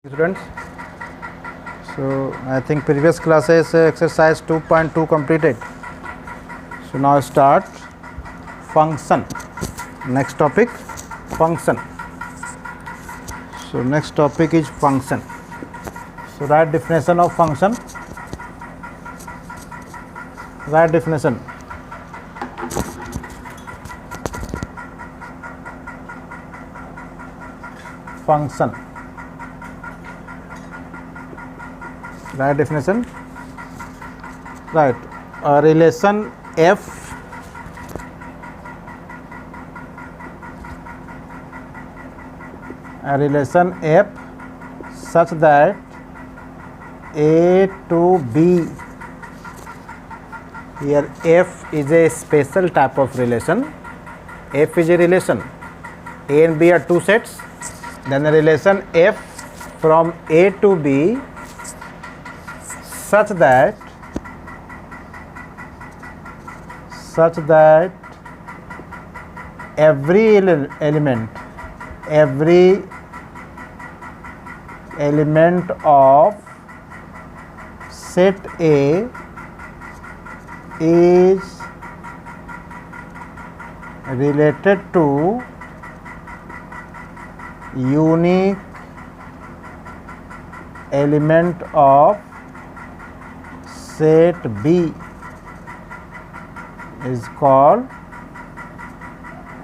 Students, so I think previous classes exercise 2.2 completed. So now start function. Next topic, function. So next topic is function. So write definition of function. Write definition. Function. Right definition. Right. A relation f such that a to b. Here f is a special type of relation. F is a relation. A and b are two sets. Then the relation f from a to b such that every element of set A is related to unique element of set B is called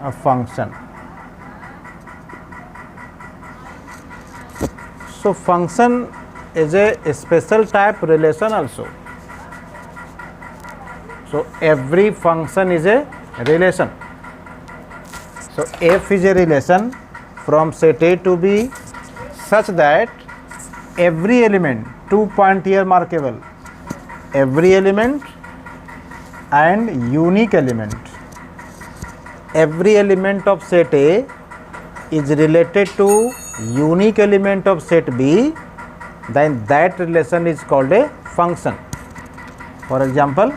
a function. So function is a special type relation also. So every function is a relation. So f is a relation from set A to B such that every element, 2 point here markable, every element and unique element. Every element of set A is related to unique element of set B, then that relation is called a function. For example,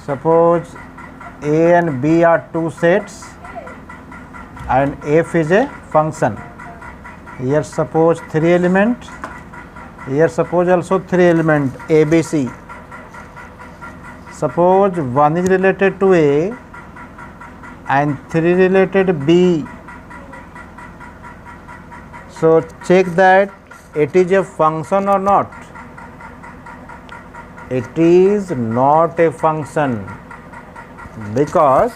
suppose A and B are two sets and f is a function. Here suppose three element, here suppose also three element A, B, C. Suppose one is related to A and three related B. So check that it is a function or not. It is not a function because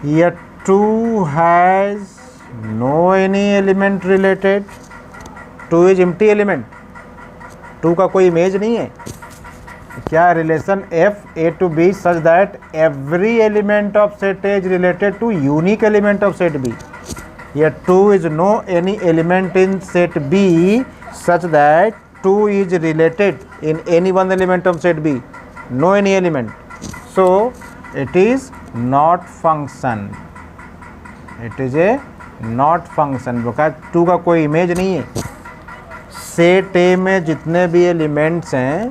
here 2 has no any element related. 2 is empty element. 2 का कोई image नहीं है. क्या relation f a to b such that every element of set A is related to unique element of set B. Here 2 is no any element in set B such that 2 is related in any one element of set B. No any element. So it is not function. It is a not function because 2 का कोई image नहीं है. Set ए में जितने भी elements हैं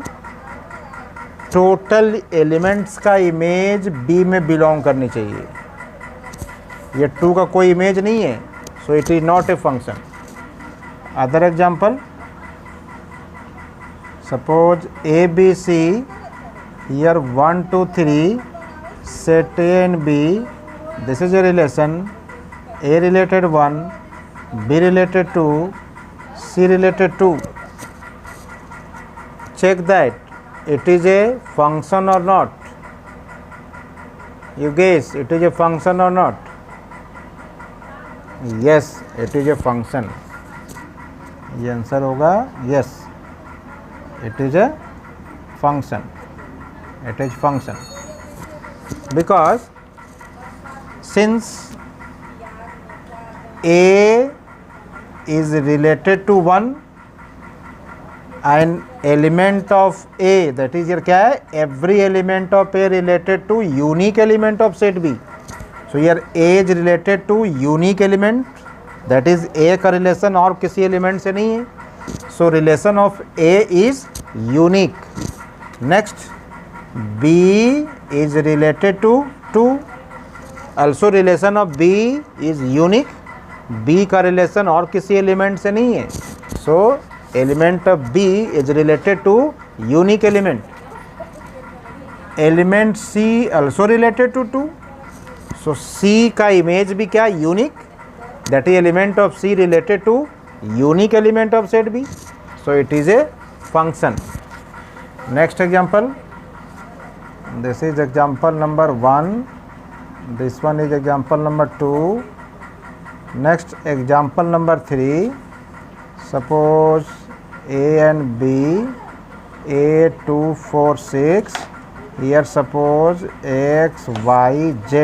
total elements का image B में बिलोंग करनी चाहिए. ये 2 का कोई इमेज नहीं है, so it is not a function. Other example, suppose A B C, here 1 2 3 set A and B. This is a relation A related 1, B related 2, C related 2. Check that it is a function or not. You guess it is a function or not? Yes, it is a function. ये answer होगा yes. It is a function. It is function because since A is related to 1 and element of A, that is here क्या है, every element of A related to unique element of set B. So here A is related to unique element, that is A का relation और किसी element से नहीं है. So relation of A is unique. Next, B is related to 2, also relation of B is unique. B का relation और किसी element से नहीं है. सो element of B is related to unique element. Element C also related to 2. So C का image भी क्या, unique. That is element of C related to unique element of set B. So it is a function. Next example. This is example number 1. This one is example number 2. Next example number 3. Suppose A and B, A 2 4 6. Here suppose X Y Z.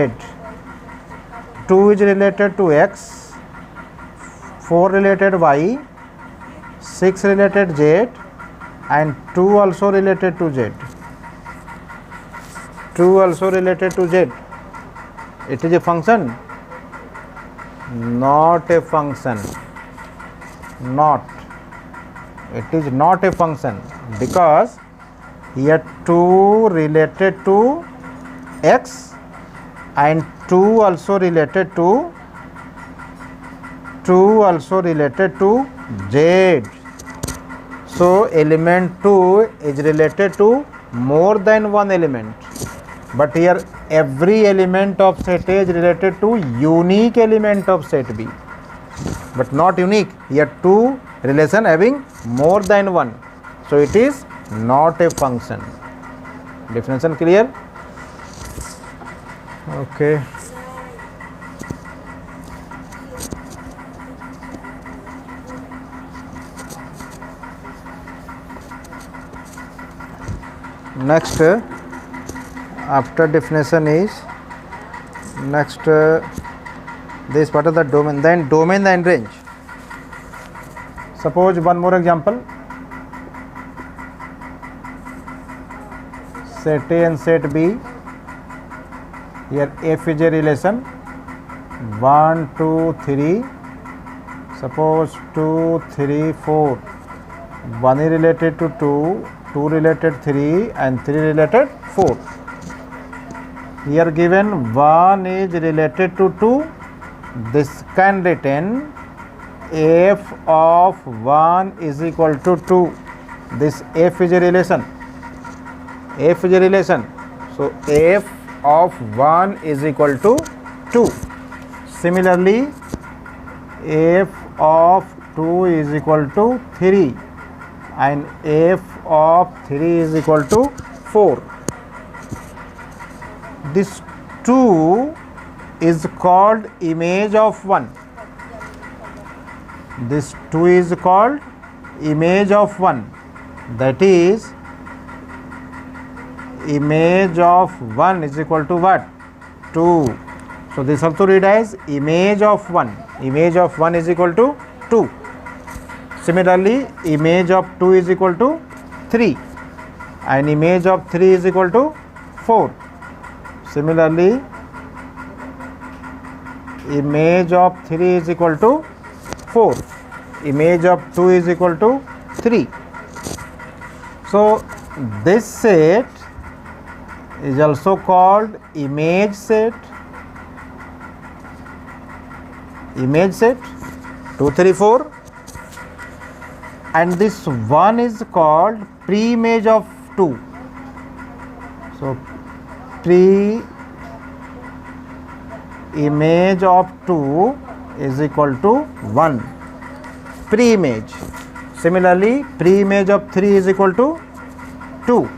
2 is related to X, 4 related Y, 6 related Z, and 2 also related to Z. 2 also related to Z. It is a function? Not a function. Not. It is not a function because here 2 related to X and 2 also related to Z. So element 2 is related to more than one element. But here every element of set A is related to unique element of set B, but not unique. Here 2 relation having more than one, so it is not a function. Definition clear? Okay. Next, after definition is next this part of the domain, then domain and range. Suppose one more example. Set A and set B. Here F is a relation 1 2 3. Suppose 2 3 4. 1 is related to 2, 2 related 3, and 3 related 4. Here given 1 is related to 2. This can written f of 1 is equal to 2. This f is a relation. F is a relation. So f of 1 is equal to 2. Similarly, f of 2 is equal to 3 and f of 3 is equal to 4. This 2 is called image of 1. This 2 is called image of 1. That is, image of 1 is equal to what? 2. So this also read as image of 1. Image of 1 is equal to 2. Similarly, image of 2 is equal to 3 and image of 3 is equal to 4. Similarly, image of 3 is equal to 4. Image of 2 is equal to 3. So this set is also called image set. Image set 2 3 4. And this one is called pre-image of 2. So pre-image of 2 is equal to 1. Pre-image. Similarly, pre-image of 3 is equal to 2.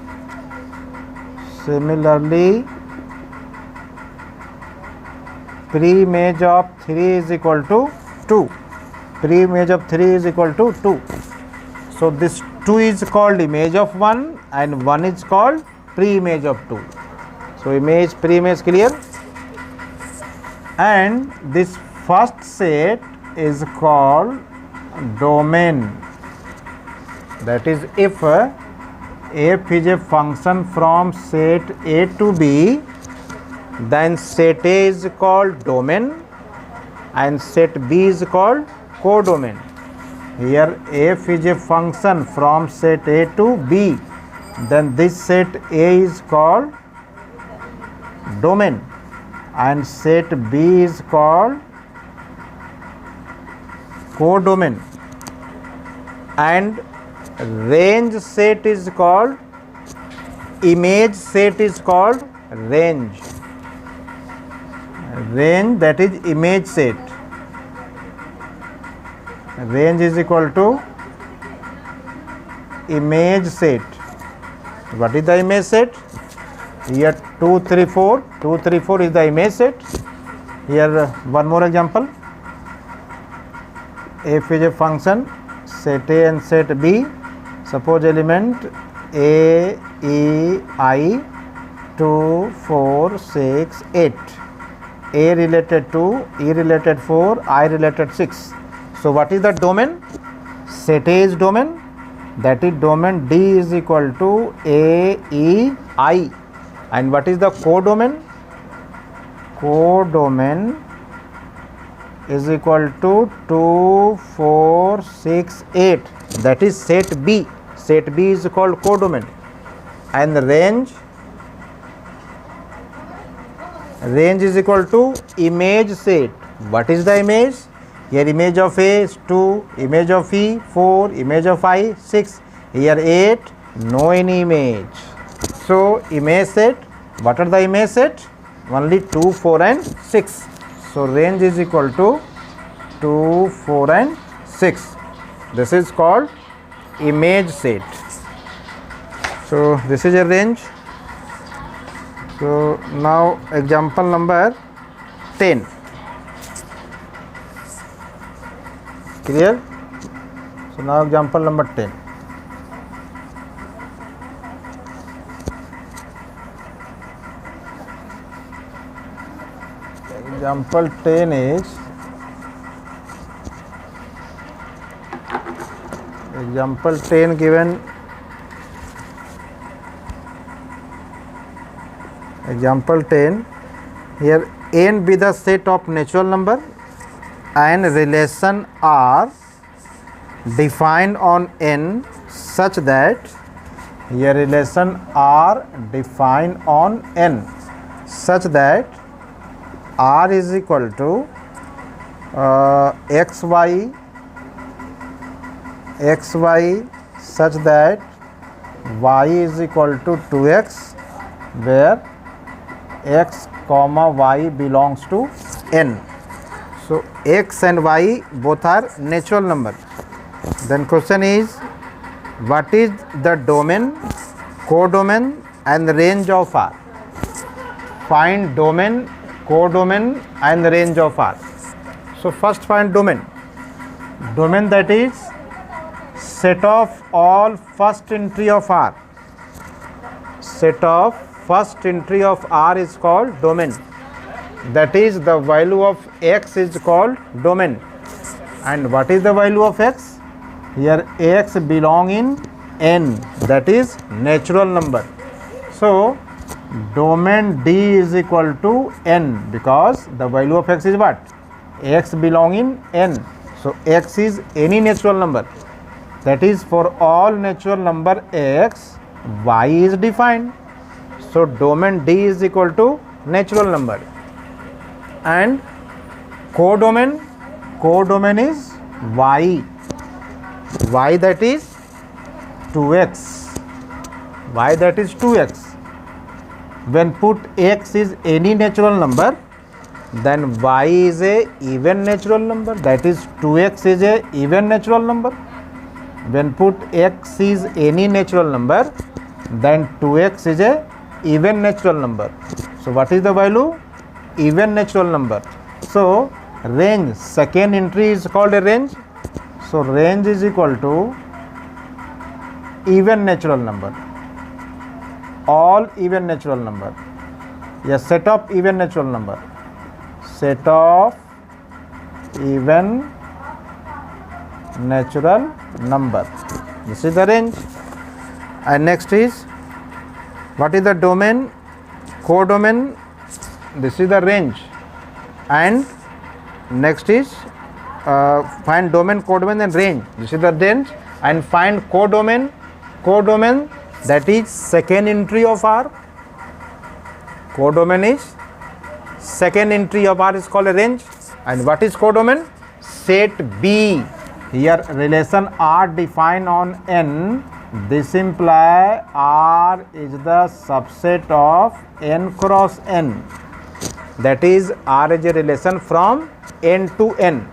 Similarly, pre-image of 3 is equal to 2. Pre-image of 3 is equal to 2. So this 2 is called image of 1 and 1 is called pre-image of 2. So image, pre-image clear? And this first set is called domain. That is, if f is a function from set A to B, then set A is called domain and set B is called codomain. Here f is a function from set A to B, then this set A is called domain and set B is called codomain, and range set is called, image set is called range. Range, that is image set. Range is equal to image set. What is the image set? Here 2, 3, 4. 2, 3, 4 is the image set. Here one more example. F is a function, set A and set B. Suppose element A, E, I, 2, 4, 6, 8. A related 2, E related 4, I related 6. So what is the domain? Set A is domain. That is domain D is equal to A, E, I. And what is the codomain? Codomain is equal to 2, 4, 6, 8. That is set B. Set B is called codomain. And the range is equal to image set. What is the image? Here image of A is 2, image of E 4, image of I 6. Here 8, no any image. So image set, what are the image set? Only 2, 4 and 6. So range is equal to 2, 4 and 6. This is called image set. So this is a range. So now example number 10. Clear? So now example number 10. Example 10 is, example 10 given, example 10, here n be the set of natural number and relation R defined on n such that, here relation R defined on n such that R is equal to xy such that y is equal to 2x, where x comma y belongs to n. So x and y both are natural number. Then question is, what is the domain, codomain and range of R? Find domain, codomain and range of R. So first find domain. Domain, that is set of all first entry of R. Set of first entry of R is called domain. That is the value of x is called domain. And what is the value of x? Here x belong in n, that is natural number. So domain D is equal to n, because the value of x is what? X belong in n. So x is any natural number. That is for all natural number x, y is defined. So domain D is equal to natural number. And codomain is y. Y, that is 2x. Y, that is 2x. When put x is any natural number, then y is a even natural number, that is 2x is a even natural number. When put x is any natural number, then 2x is a even natural number. So what is the value? Even natural number. So range, second entry is called a range. So range is equal to even natural number, all even natural number. Yes, set of even natural number. Set of even natural number. This is the range. And next is, what is the domain, codomain? This is the range. And next is find domain, codomain and range. This is the range. And find codomain. Codomain, that is second entry of R. Codomain is second entry of R is called a range. And what is codomain? set B. Here relation R defined on N. This imply R is the subset of N cross N. That is, R is a relation from N to N.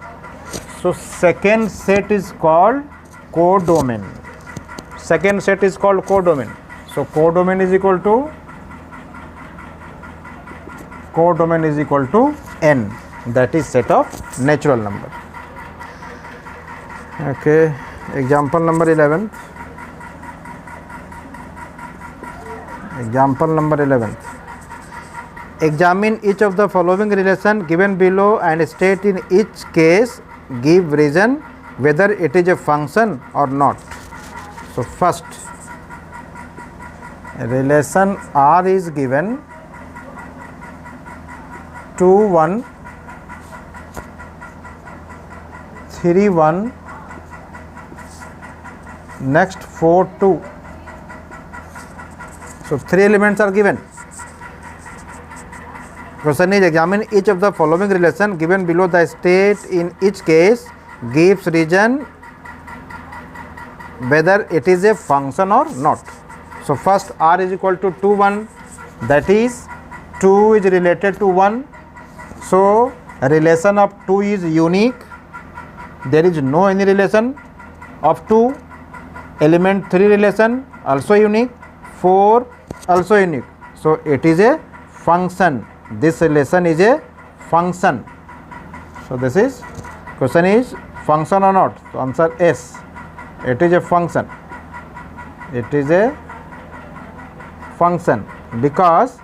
So second set is called codomain. Second set is called codomain. So codomain is equal to N. That is set of natural number. Okay, example number 11. Example number 11. Examine each of the following relation given below and state in each case, give reason whether it is a function or not. So first, relation R is given 2 1 3 1, next 4 2. So 3 elements are given. Question is, examine each of the following relation given below, the state in each case gives reason whether it is a function or not. So first, R is equal to 2 1, that is 2 is related to 1. So relation of 2 is unique. There is no any relation of 2. Element 3 relation also unique. 4 also unique. So it is a function. This relation is a function. So this is, question is function or not. So answer S. It is a function. It is a function because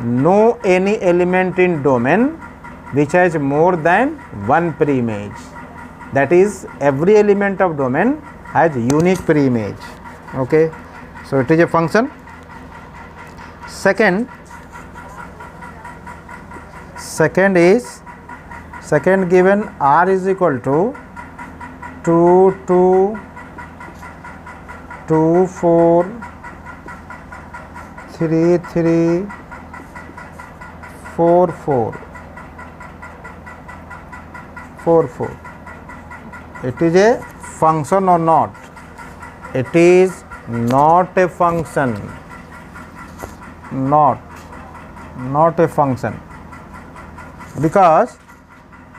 no any element in domain which has more than one preimage. That is, every element of domain has unique preimage. Okay, so it is a function. Second given R is equal to 2 2 2 4 3 3 4 4 4 4. It is a function or not? It is not a function. Not a function, because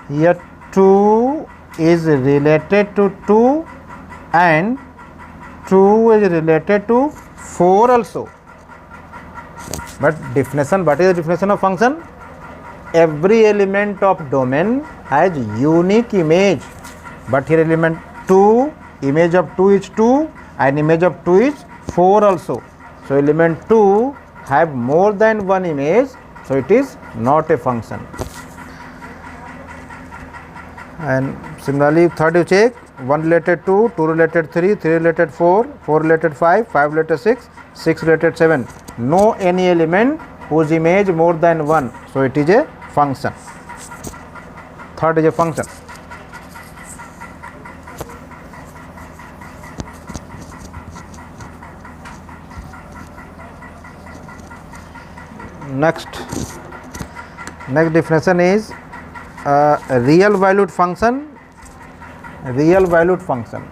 here 2 is related to 2 and 2 is related to 4 also. But definition, what is the definition of function? Every element of domain has unique image. But here element 2, image of 2 is 2 and image of 2 is 4 also. So element 2 have more than one image, so it is not a function. And similarly, third you check, 1 related 2, 2 related 3, 3 related 4, 4 related 5, 5 related 6, 6 related 7. No any element whose image more than one, so it is a function. Third is a function. Next definition is a real valued function. Real valued function.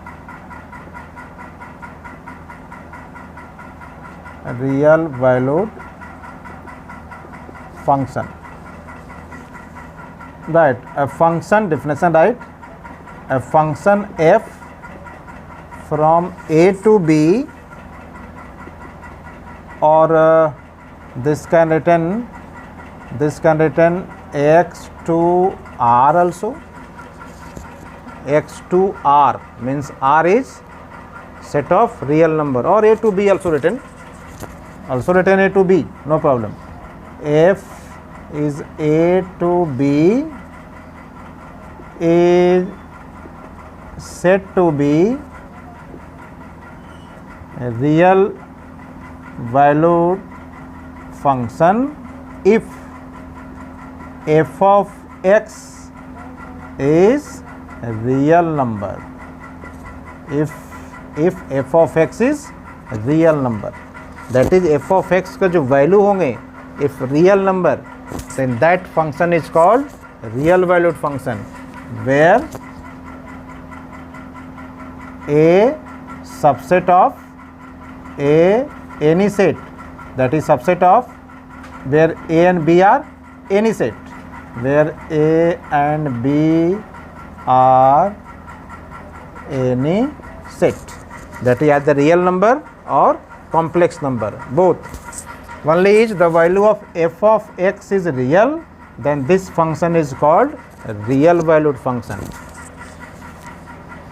A real valued function. Right. A function definition, right? A function f from A to B, or this can written x to r also. X to r means r is set of real number, or A to B also written. A to B, no problem. F is A to B is said to be a real valued function if f of x is a real number. If f of x is a real number, that is f of x का जो value होंगे, if real number, then that function is called real valued function. where a subset of any set, that is subset of where A and B are any set, where A and B are any set, that is either real number or complex number, both. Only is the value of f of x is real, then this function is called a real valued function.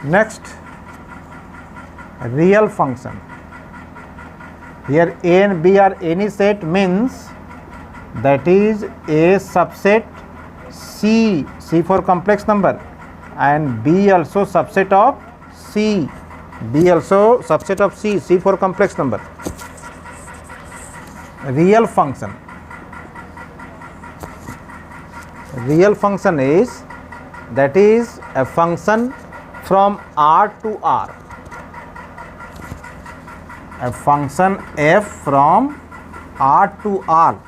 Next, real function. Here A and B are any set means that is A subset C, C for complex number, and B also subset of C, B also subset of C, C for complex number. Real function. Real function is, that is a function from R to R. A function f from R to R,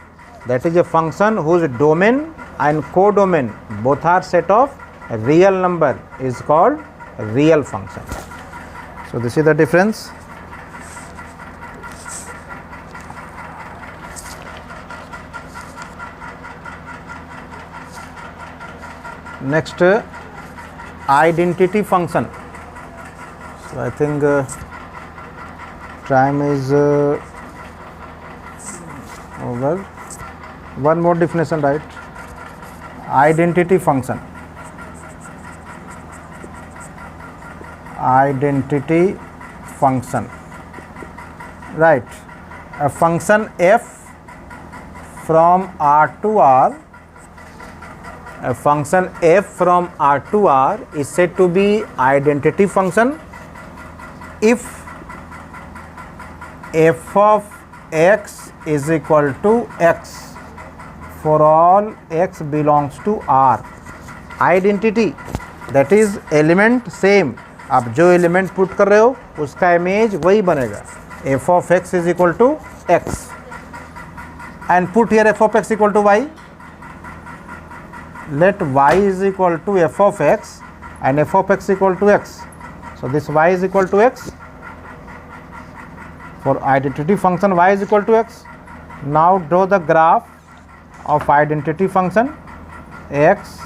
that is a function whose domain and codomain both are set of a real number, is called a real function. So this is the difference. Next, identity function. So I think time is over. One more definition, right? Identity function. Identity function, right? A function f from R to R, a function f from R to R is said to be identity function if f of x is equal to x for all x belongs to R. Identity, that is element same, आप जो element put कर रहे हो उसका image वही बनेगा. f of x is equal to x and put here f of x equal to y. Let y is equal to f of x and f of x equal to x. So this y is equal to x. For identity function y is equal to x. Now draw the graph of identity function x,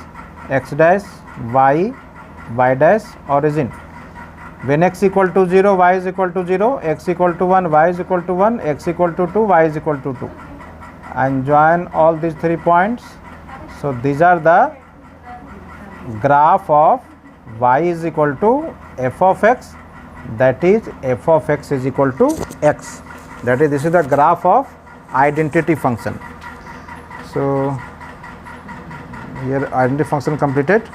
x dash, y, y dash, origin. When x equal to 0, y is equal to 0, x equal to 1, y is equal to 1, x equal to 2, y is equal to 2. And join all these 3 points. So these are the graph of y is equal to f of x, that is f of x is equal to x. That is, this is the graph of identity function. So here identity function completed.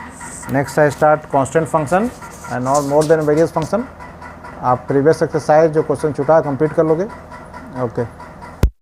Next I start constant function and all more than various function. आप previous exercise जो question छूटा complete कर लोगे. Okay.